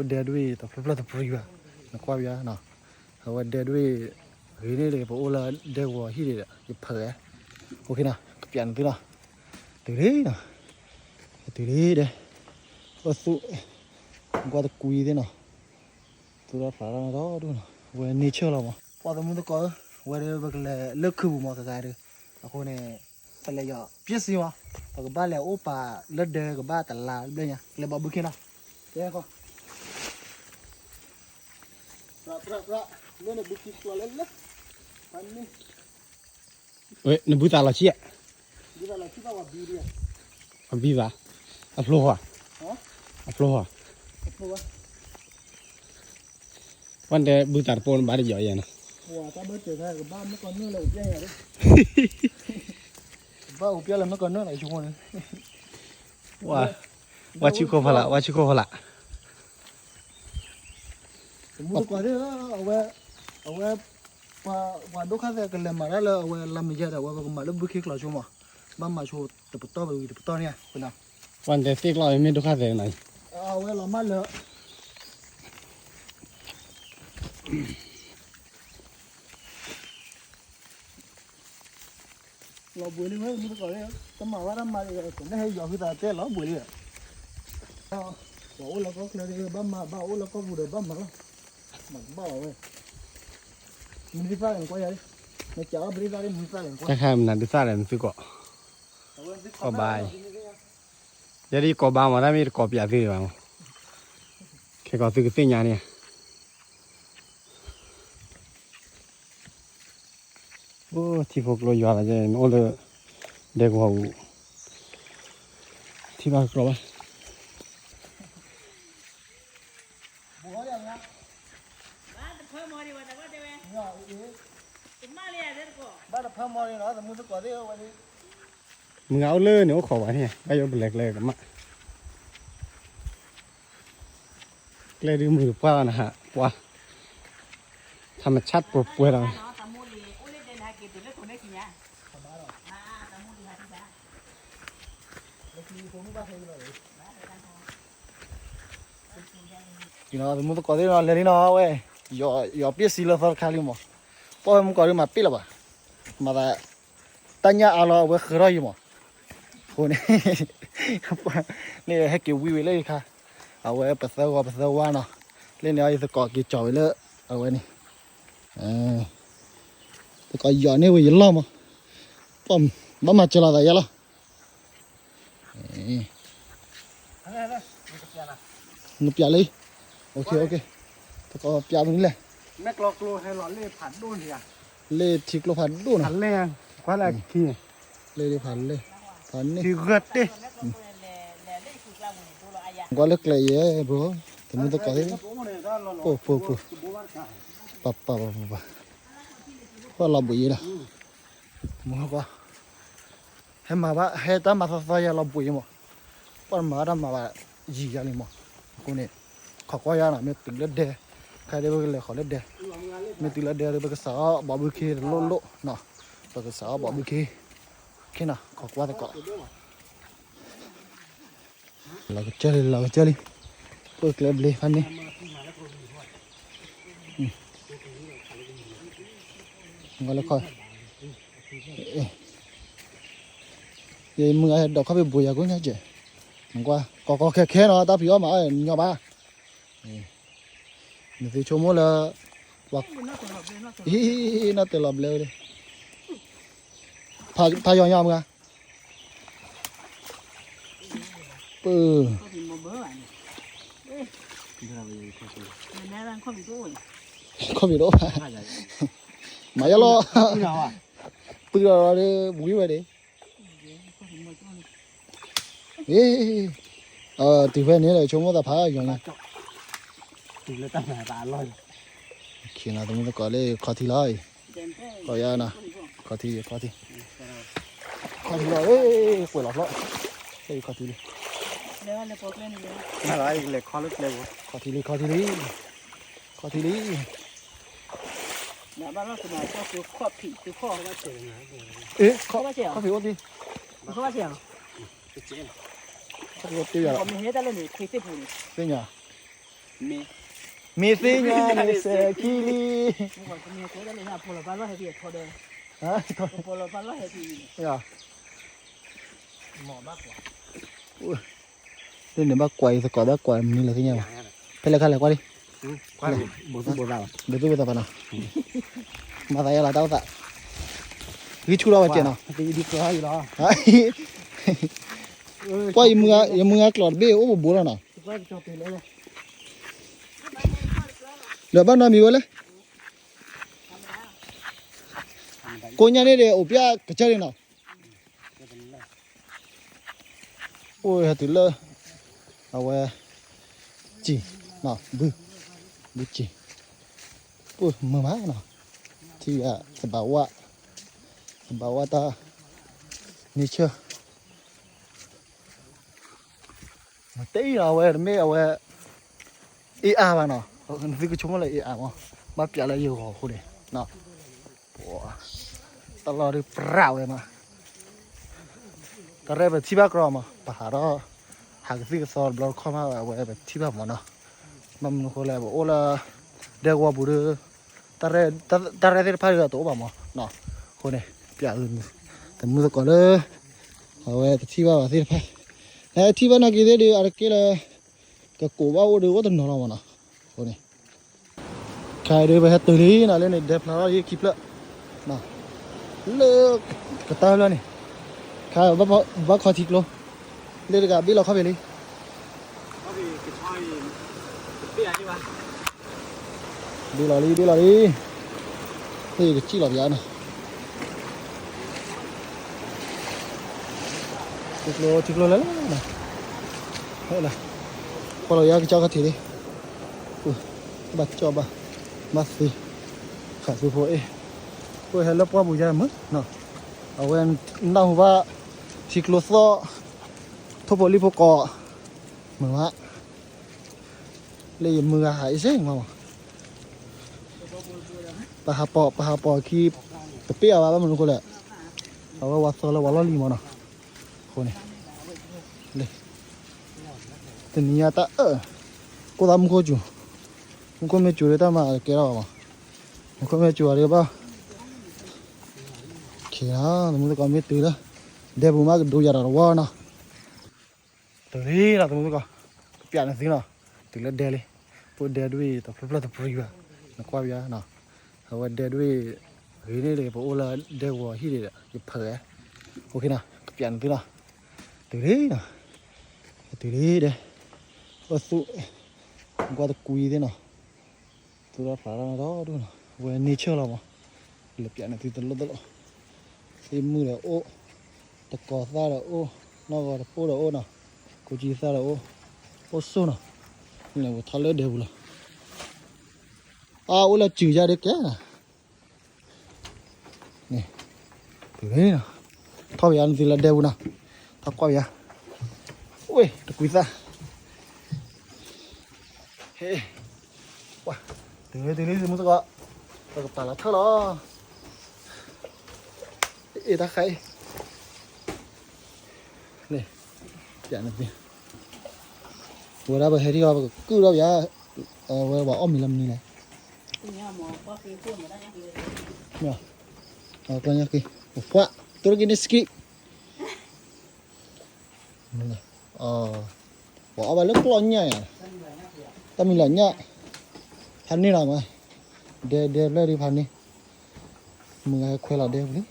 เดด้วยตัวพลัดตัวปรีบะนักว่าอย่างเนาะเขาว่าเดด้วยเฮ้ยนี่เลยพอโอละเดว่าฮีเลยจะเผยโอเคนะเปลี่ยนตัวเนาะตัวนี้เนาะตัวนี้เด้ก็สู้ก็ตะกุยเด้เนาะตัวละฝาละđóด้วยเนาะว่าเนเชอร์เรามั้งพอตัวมึงตะก้อว่าเดี๋ยวไปเลยเลิกคือบุมาตะการเลยแล้วคนเนี่ยไปเลยอ่ะเพี้ยสิวะแต่ก็บ้านแล้วโอป้าเลิกเดก็บ้านแต่ละเรื่องเนี่ยเลยบอกบุกินนะเดี๋ยวก็pra lene buki kualella panni oi ne buta la chia dia la kita wa biria viva a floha ha a floha apa wande buta pon bari jo ya na wa ta ba che ga ba mo kon no la upia ya de ba upia la mo kon no la chung ne wa chi ko phala wa chi ko phala mu ko de awe pa do kha de le mara la awe la mi ja da wa ba ma lo buki kla chung ma ba ma chu de to ba de to ne ko na wande tik lo me do kha de nai awe la ma le lo bùi đi mấy mu ko de tama wa ra ma ko ne he yo hi ta te lo bùi đi bảo là có cái băm mà bảo là có vụ đời băm mà bảo vậy mình đi phá làm quay đi nó chở đi ra đi mình phá làm quay ถ้าใครมันดิซ่าเลยมันซื้อก็บายอย่าดีก็บ้ามาได้ไม่ก็เปียซื้อมาแค่ก็ซื้อเส้นยาเนี่ยโอ้ที่พวกเราอยู่อะไรเจนโอ้เลยเด็กว่าที่บ้านเรา ba đập phơm mồi nó mua thức quả đấy không anhมึงเอาเลยเนี่ยขอไว้เนี่ยไปยกเล็กเลยกับมะเลยดูมือป้านะฮะว่าธรรมชาติปวดปวดเราthì nó mua thức quả đấy nó lên đi nó vậy giờ biết xí là sao khai luôn mà bao mua quả đấy mà biết là bà mà là ta nhá alo với khơi rồi mà hồi này này hay kiểu vui lên kha ở với bát sấu qua nó lên này sẽ có cái chổi nữa ở với này có giò này với giò mà bấm mà chơi là vậy lo núp giò đi ok có giò mình lênแม่กลอกลัวให้หล่อเล่ผัดด้วนเหี่ย lên thịt lo phản đun ผัดแรงกว่าละขี้ lên đi phản lên phản này ขี้เกิดดิ qua nước này ấy bro thì mình tôi có thế po pa qua làm bụi đó mua qua hay mà ba hay ta mà sao ya làm bụi mà còn mà đó mà ba gì vậy mà cô này khó quá ya là mình tự lên đè khai đây bây giờ khó lên đè mình tự lên đè rồi bây giờ sợ bỏ bụi kia lỗ nọ bây giờ sợ bỏ bụi kia khi nào khó quá thì có là cái chơi đi bớt lên đi phan đi gọi là coi vậy mưa đọc có bị bụi à cũng nhá chị hôm qua có khe nó tao phía mà nhỏ ba mình thì cho mua là hoặc nó tự làm leo đi thay nhỏ nhỏ mà không bị đổ mà lo bây giờ đi bùi về đi từ về này là chúng nó đã phá rồi nha từ lên tận nhà ta rồi khi nào chúng nó có lấy khó thi lại có ya nè khó thi rồi quay lọt lọt đây khó thi đi mà lại lệ khó lực lệ khó thi đi nãy bạn nói là có cái kho phỉ cái kho bao nhiêu ế khó phỉ ôn đi kho bao nhiêu khó phỉ ôn tiêu rồi còn mình hết ra lên để thấy tiếp rồi đây nhỉ มี มีสิญาในเสกีลี มึงก็มีคนได้เลยนะพอเราบ้านเราให้พี่ทอเดิน ฮะ พอเราบ้านเราให้พี่ อย่า หมอมากกว่า เรื่องเดี๋ยวบ้ากวยสกอตบ้ากวยมันนี่เลยที่เนี่ยไปเลยกันเลยกว่าดิ ควายบุษบดาว เดี๋ยวตู้ไปต่อไปนะมาใส่อะไรเต้าตะวิชูเราไปเจนเนาะ ตีดีกว่าอยู่แล้ว ไอ้กวยมือกลอดเบ้โอ้โหแล้วนะ ก็จบไปเลย เดี๋ยวบ้านน้ามีไว้เลยกูเนี่ยเนี่ยโอ้พี่กระเจิงเนาะโอ้ยฮัตติเลเอาไว้จีเนาะบึจีโอ้ยมือมาเนาะที่สบายว่าตานี่เชื่อมาเตะเอาไว้ไม่เอาไว้บ้านเนาะนี่ก็ชมอะไรมั้งมาเปลี่ยนอะไรอยู่ของคุณเนาะว้าตลอดเปล่าเลยมาตอนแรกแบบที่บ้านกรอมาปะหาเราหากสิ่งสอดบล็อกเข้ามาไว้แบบที่บ้านมันเนาะมันคนแรกบอกโอ้ละเด็กว่าบุรุษตอนแรกที่พายเรือตัวบ้านมั้งเนาะคนนี้เปลี่ยนอื่นแต่มือก่อนเลยเอาไว้ที่บ้านที่พายแต่ที่บ้านนักกีฬาดีอะไรกี่เลยก็กูว่าดูว่าตัวน้องมันเนาะคนนี้ใครดูไปฮัตตุลีน่ะเล่นในเดฟแล้วยี่คลิปละน่ะเลิกกระต่ายแล้วนี่ใครบ้าขอทิกโลเล่นกับบิลเราเข้าไปเลย เขาไปกินอ้อยเตี้ยนี่วะ đi lò đi thì cái chi lò giá này chụp lô lớn này đây là qua lò giá cái cho cái thịt đi bật cho bà mắt gì khả sư phụ ấy tôi hay lớp qua bùi ra mất nào ở bên đâu và chụp lô so thô bộ li phố cọ mừng quá lấy mưa hải dễ màปะฮาปอคีตะเปียวว่ามันก็แหละเอาว่าวัดโซแล้ววัดล้อลีมันเนาะคนนี้เลยแต่เนี่ยตากูทำกูจูมึงก็ไม่จูเลยตามาเกี่ยวกับมึงก็ไม่จูอะไรบ้างเขียนมึงก็ไม่ตื่นแล้วเดี๋ยวผมมาดูยาละว่านะตื่นแล้วมึงก็เปลี่ยนสิ่งเนาะตื่นแล้วเดี๋ยวเลยพูดเดี๋ยวด้วยแต่พลัดพรีว่านักว่าอย่างเนาะเอาไว้เดี๋ยวด้วยเฮ้ยนี่เลยพอโอลาเดี๋ยวว่าฮีเลยอ่ะจะเผยโอเคนะเปลี่ยนไปนะตื่นเลยนะตื่นเลยเด้อสุก็ตะกุยเด้นะตัวละฝาละรอดูนะเว้ยนี่เชื่อเรามั้งเปลี่ยนนะที่ตลอดซีมือเลยโอ้ตะกอซาเลยโอ้นอกจากพูดเลยโอ้นะกูจีซาเลยโอ้สู้นะนี่แหละว่าทะเลเดี๋ยวละโอ้ละจืดจะได้แก่นี่ตื่นเลยนะท่อยานสิละเดี๋ยวนะทักว่าอย่าโอ้ยตะกุยซาเฮ้ว้าตื่นเลยสิมึงสักว่าตะกับตาละเท่าหรอตาใครนี่อย่างนั้นสิเวลาไปเฮที่เรากู้เราอย่าเวลาบอกอ้อมมีลำนี่แหละ เนี่ยหมอก็คือพูดมาได้ยังเลย เนี่ยก็ยังกี่ฟ้าตัวกินสกีนี่นะบอกเอาไปเล็กตัวใหญ่แต่มีหลายเนี่ยพันนี่หรอมั้ยเดเลยดิพันนี่มึงไอ้คุยเราเดนี่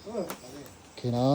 โอเคนะ